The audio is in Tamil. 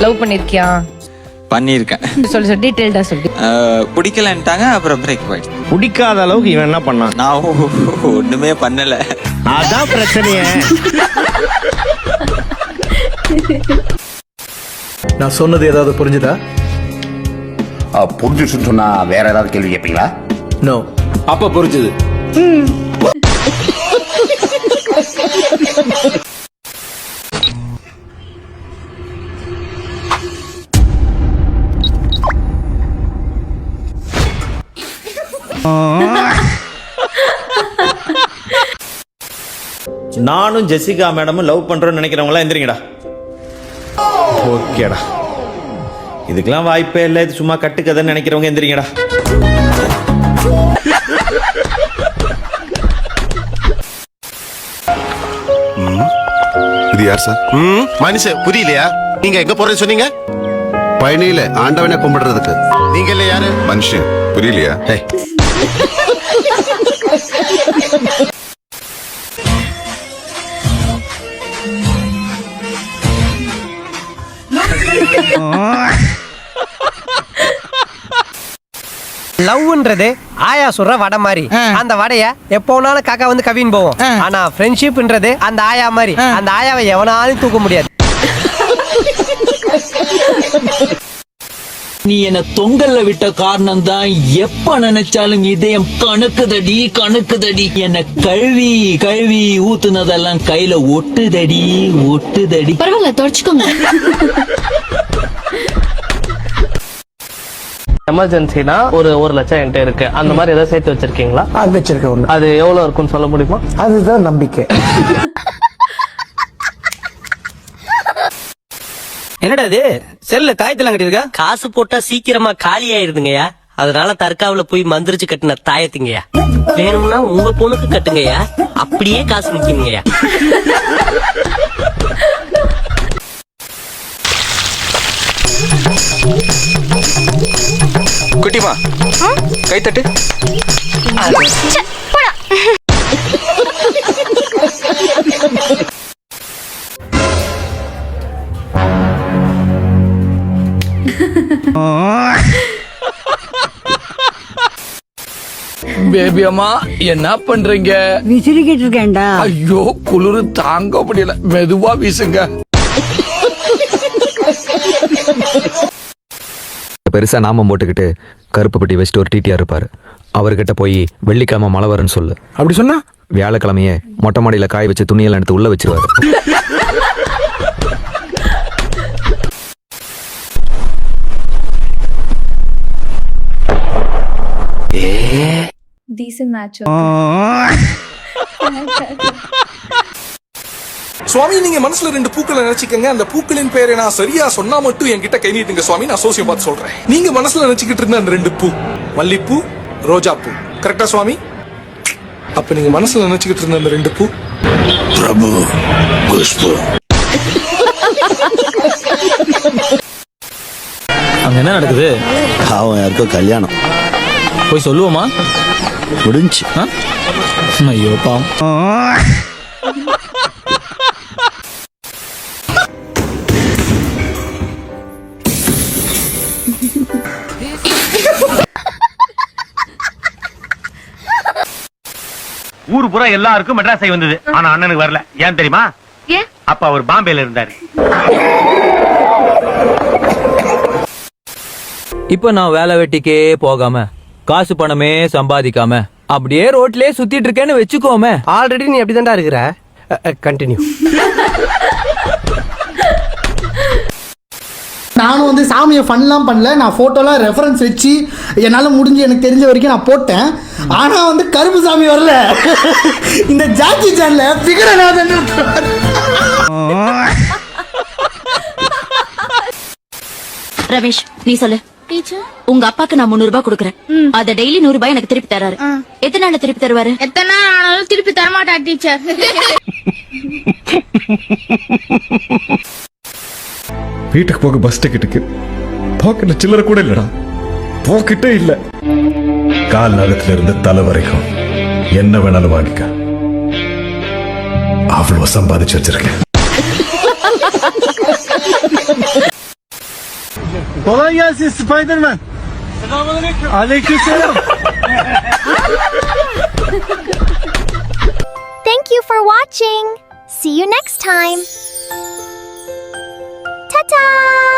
லவ் பண்ணிருக்கியா? பண்ணியிருக்கேன். சொல்லு டீடைல்டா சொல்லு. பிடிக்கலன்ட்டாங்க, அப்புறம் பிரேக் போயிடுச்சு. பிடிக்காத அளவுக்கு இவன் என்ன பண்ணான்? நான் ஒண்ணுமே பண்ணல. அதான் பிரச்சனையே. நான் சொன்னது ஏதாவது புரிஞ்சுதா? புரிஞ்சுச்சுன்னு சொன்னா வேற ஏதாவது கேள்வி கேட்பீங்களா? நோ. அப்ப புரிஞ்சுது. நானும் ஜெசிகா மேடமும் லவ் பண்றோம்னு நினைக்கிறவங்களா எந்திரிங்கடா. ஓகேடா, இதுக்கெல்லாம் வாய்ப்பே இல்லை, இது சும்மா கட்டுக்கதைன்னு நினைக்கிறவங்க எந்திரிங்கடா. இது யார் சார்? மனுஷன் புரியலையா? நீங்க எங்க போறேன்னு சொன்னீங்க? பயணியில ஆண்டவனை கும்பிடுறதுக்கு. நீங்க இல்ல யாரு? மனுஷன் புரியலையா? லவ்ன்றது ஆயா சொல்ற வடை மாதிரி. அந்த வடைய எப்போனாலும் காக்கா வந்து கவின்னு போவோம். ஆனா ஃப்ரெண்ட்ஷிப்ன்றது அந்த ஆயா மாதிரி. அந்த ஆயாவை எவனாலும் தூக்க முடியாது. நீ என்ன தொங்கல்ல விட்ட காரணம் தான் எப்ப நினைச்சாலும் இதயம் கணக்குதடி கணக்குதடி. என்ன கழுவி கழுவி ஊத்துனதெல்லாம் கையில ஒட்டுதடி ஒட்டுதடி. பரவாயில்ல, தொடச்சுக்கோங்க. எமர்ஜென்சினா ஒரு 1 லட்சம் என்கிட்ட இருக்கு. அந்த மாதிரி ஏதாவது சேர்த்து வச்சிருக்கீங்களா? வச்சிருக்கேன். அது எவ்வளவு இருக்குன்னு சொல்ல முடியுமா? அதுதான் நம்பிக்கை. என்னடா இது செல்ல தாயத்தெல்லாம் கட்டிருக்கா? காசு போட்டா சீக்கிரமா காலி ஆயிருதுங்கய்யா. அதனால தற்காவுல போய் மந்திரிச்சு கட்டின தாயத்துங்கய்யா. வேணும்னா உங்க பொண்ணுக்கு கட்டுங்கய்யா, அப்படியே காசு நிக்குங்கய்யா. குட்டிமா கைத்தட்டு. பேபி அம்மா என்ன பண்றீங்க? விசிறிக்கிட்டு இருக்கேன்டா. ஐயோ, குளிரு தாங்க முடியல, மெதுவா வீசுங்க. பெருசா நாமம் போட்டுக்கிட்டு கருப்பு பெட்டி வச்சுட்டு ஒரு டிடிஆர் இருப்பாரு. அவர்கிட்ட போய் வெள்ளிக்கிழமை மழை வரும்னு சொல்லு. அப்படி சொன்னா வியாழக்கிழமையே மொட்டை மாடியில காய வச்சு துணியெல்லாம் எடுத்து உள்ள வச்சிருவாரு. Decent match. சுவாமி, நீங்க மனசுல 2 பூக்களை நினைச்சுக்கங்க. அந்த பூக்களின் பெயரை நான் சரியா சொன்னா மட்டும் என்கிட்ட கை நீட்டுங்க சுவாமி. நான் சோசியம் பார்த்து சொல்றேன். நீங்க மனசுல நினைச்சுக்கிட்டு இருந்த அந்த 2 பூ, மல்லிப்பூ, ரோஜா பூ. கரெக்டா சுவாமி? அப்ப நீங்க மனசுல நினைச்சுக்கிட்டு இருந்த அந்த 2 பூ பிரபு புஷ்பு. அங்க என்ன நடக்குது? அவன் யாருக்கோ கல்யாணம். போய் சொல்லுவோமா? முடிஞ்சு. ஐயோ பாவம். ஊரு பூரா எல்லாருக்கும் மெட்ராஸை வந்தது, ஆனா அண்ணனுக்கு வரல. ஏன் தெரியுமா? அப்ப அவர் பாம்பேல இருந்தாரு. இப்ப நான் வேலை வெட்டிக்கே போகாம காசு பணமே சம்பாதிக்காம அப்படியே ரோட்லயே சுத்திட்டு இருக்கேன்னு வச்சுக்கோமே. ஆல்ரெடி நீ அப்படிதான்டா இருக்கிற. கண்டினியூ. நானும் வந்து சாமியை ஃபன்லாம் பண்ணல. நான் ஃபோட்டோலாம் ரெஃபரன்ஸ் வச்சு என்னால் முடிஞ்சு எனக்கு தெரிஞ்ச வரைக்கும் நான் போட்டேன். ஆனால் வந்து கருப்பு சாமி வரல. இந்த ஜாக்கி சான்ல பிகரநாதன். ரமேஷ், நீ சொல்லு. உங்க அப்பாக்கு நான் 300 ரூபாய் கொடுக்குறேன். அத டெய்லி 100 ரூபாய் எனக்கு திருப்பி தராரு. எத்தனை நாள் திருப்பி தருவாரு? எத்தனை நாள் ஆனாலும் திருப்பி தரமாட்டா டீச்சர். வீட்டுக்கு போக பஸ் டிக்கெட்டுக்கு பாக்கெட்ல சில்லறை கூட இல்லடா. பாக்கெட்டே இல்ல. கால் நகத்துல இருந்து தலை வரைக்கும் என்ன வேணாலும் வாங்கிக்க. அவ்வளவு சம்பாதிச்சு வச்சிருக்கேன். Kolay gelsin Spiderman. Aleykümselam. Thank you for watching. See you next time. Ta-ta!